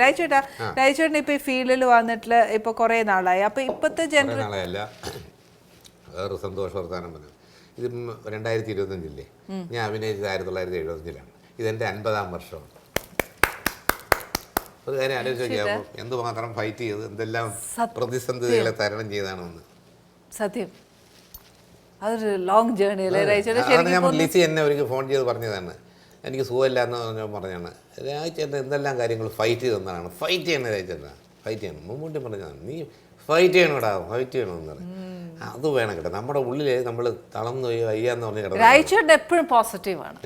രാജേട്ടൻ ഇപ്പൊ ഈ ഫീൽഡിൽ വന്നിട്ട് ഇപ്പൊ കുറെ നാളായി. അപ്പൊ ഇപ്പത്തെ നാളെയല്ല, വേറെ സന്തോഷ വർത്താനം പറഞ്ഞു. ഇത് 2025 ഞാൻ അഭിനയിച്ചത് 1975-ലാണ്. ഇതെന്റെ 50-ാം വർഷമാണ്. ഒരു കാര്യം ആലോചിച്ച് നോക്കിയാൽ എന്തുമാത്രം ഫൈറ്റ് ചെയ്ത് എന്തെല്ലാം പ്രതിസന്ധികളെ തരണം ചെയ്താണെന്ന്. സത്യം, അതൊരു ലോങ് ജേർണി അല്ലേ? ഞാൻ ലിസി എന്നെ ഒരിക്കൽ ഫോൺ ചെയ്ത് പറഞ്ഞതാണ്, എനിക്ക് സുഖമില്ല എന്ന് പറഞ്ഞാണ്. രാജേട്ടൻ എന്തെല്ലാം കാര്യങ്ങൾ ഫൈറ്റ് ചെയ്തെന്നാണ്. ഫൈറ്റ് ചെയ്യണം രാജേട്ടൻ, ഫൈറ്റ് ചെയ്യണം. മുമ്പോട്ടും പറഞ്ഞതാണ്, നീ ഫൈറ്റ് ചെയ്യണോടാ, ഫൈറ്റ് ചെയ്യണമെന്ന് പറയും. അത് വേണം കേട്ടോ. നമ്മുടെ ഉള്ളിൽ നമ്മൾ തളർന്നു പോയി വയ്യാന്ന് പറഞ്ഞ് കിടന്നു. രാജേട്ടൻ എപ്പോഴും പോസിറ്റീവാണ്.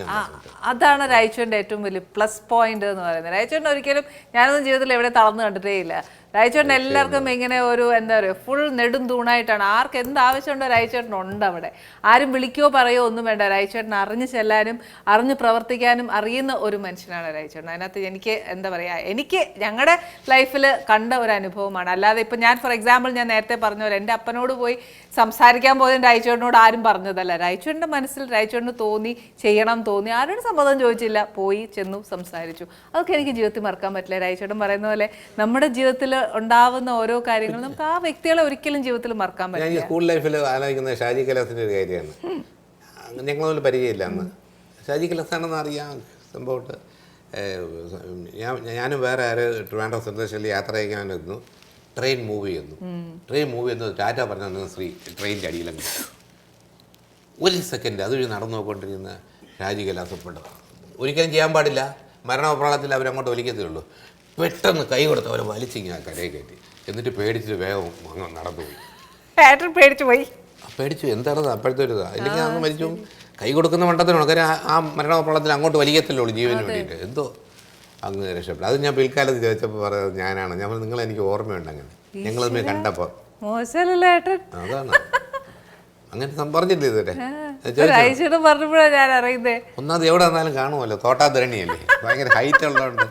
അതാണ് രാജേട്ടൻ്റെ ഏറ്റവും വലിയ പ്ലസ് പോയിന്റ് എന്ന് പറയുന്നത്. രാജേട്ടൻ ഒരിക്കലും, ഞാനൊന്നും ജീവിതത്തിൽ എവിടെ തളർന്നു കണ്ടിട്ടേ ഇല്ല. രാജേട്ടൻ എല്ലാവർക്കും ഇങ്ങനെ ഒരു എന്താ പറയുക, ഫുൾ നെടും തൂണായിട്ടാണ്. ആർക്ക് എന്ത് ആവശ്യമുണ്ടോ രാജേട്ടൻ ഉണ്ട് അവിടെ. ആരും വിളിക്കുകയോ പറയുകയോ ഒന്നും വേണ്ട. രാജേട്ടൻ അറിഞ്ഞു ചെല്ലാനും അറിഞ്ഞു പ്രവർത്തിക്കാനും അറിയുന്ന ഒരു മനുഷ്യനാണ് രാജേട്ടൻ. അതിനകത്ത് എനിക്ക് എന്താ പറയുക, എനിക്ക് ഞങ്ങളുടെ ലൈഫിൽ കണ്ട ഒരു അനുഭവമാണ്. അല്ലാതെ ഇപ്പം ഞാൻ ഫോർ എക്സാമ്പിൾ ഞാൻ നേരത്തെ പറഞ്ഞ പോലെ എൻ്റെ അപ്പനോട് പോയി സംസാരിക്കാൻ പോയതും രാജേട്ടനോട് ആരും പറഞ്ഞതല്ല. രാജേട്ടൻ്റെ മനസ്സിൽ രാജേട്ടന് തോന്നി, ചെയ്യണം തോന്നി, ആരോടും സമ്മതം ചോദിച്ചില്ല, പോയി ചെന്നു സംസാരിച്ചു. അതൊക്കെ എനിക്ക് ജീവിതത്തിൽ മറക്കാൻ പറ്റില്ല. രാജേട്ടൻ പറയുന്ന പോലെ നമ്മുടെ ജീവിതത്തിൽ ഉണ്ടാവുന്ന ഓരോ കാര്യങ്ങളും നമുക്ക് ആ വ്യക്തികളെ ഒരിക്കലും ജീവിതത്തിൽ മറക്കാൻ പറ്റില്ല. ഞാൻ സ്കൂൾ ലൈഫിൽ ആലോചിക്കുന്ന ഷാജി കലാസിൻ്റെ ഒരു കാര്യമാണ്. ഞങ്ങളൊന്നും പരിചയമില്ല അന്ന്. ഷാജി കലാസാണെന്ന് അറിയാം സംഭവത്ത്. ഞാനും വേറെ ആര് ട്രിവാൻഡ്രം സെൻട്രൽ യാത്ര ചെയ്യാനിരുന്നു. ട്രെയിൻ മൂവ് ചെയ്യുന്നു. ടാറ്റ പറഞ്ഞു ശ്രീ ട്രെയിനിൻ്റെ അടിയിലങ്ങ് ഒരു സെക്കൻഡ് അതുവഴി നടന്നു നോക്കിക്കൊണ്ടിരിക്കുന്ന ഷാജി കലാസപ്പെട്ടത്. ഒരിക്കലും ചെയ്യാൻ പാടില്ല. മരണപ്രാളത്തിൽ അവരങ്ങോട്ട് വലിക്കത്തേ ഉള്ളൂ. പെട്ടെന്ന് കൈ കൊടുത്ത് അവരെ വലിച്ചിങ്ങനെ കരയെ കയറ്റി. എന്നിട്ട് പേടിച്ചിട്ട് വേഗം അങ്ങ് നടന്നുപോയി. പേടിച്ചു എന്താണെന്ന് അപ്പോഴത്തെ ഒരു ഇതാണ്. ഇല്ലെങ്കിൽ അന്ന് മരിച്ചു. കൈ കൊടുക്കുന്ന മണ്ടത്തിനാണ്. കാര്യം ആ മരണപ്രാളത്തിൽ അങ്ങോട്ട് വലിക്കത്തല്ലേ ഉള്ളൂ ജീവന് വേണ്ടിയിട്ട്. എന്തോ അങ്ങ് രക്ഷപ്പെട്ടു. അത് ഞാൻ പിൽക്കാലത്ത് ചോദിച്ചപ്പോൾ പറയുന്നത് ഞാനാണ്. ഞാൻ നിങ്ങൾ എനിക്ക് ഓർമ്മയുണ്ട് അങ്ങനെ ഞങ്ങൾ തമ്മിൽ കണ്ടപ്പോൾ. അതാണ് അങ്ങനെ പറഞ്ഞില്ലേ ഇതുവരെ. പറഞ്ഞപ്പോഴാണ് ഞാൻ അറിയുന്നത്. ഒന്നാമത് എവിടെ വന്നാലും കാണുമല്ലോ, തോട്ടാ ധരണിയല്ലേ, ഭയങ്കര ഹൈറ്റ് ഉള്ളതുകൊണ്ട്.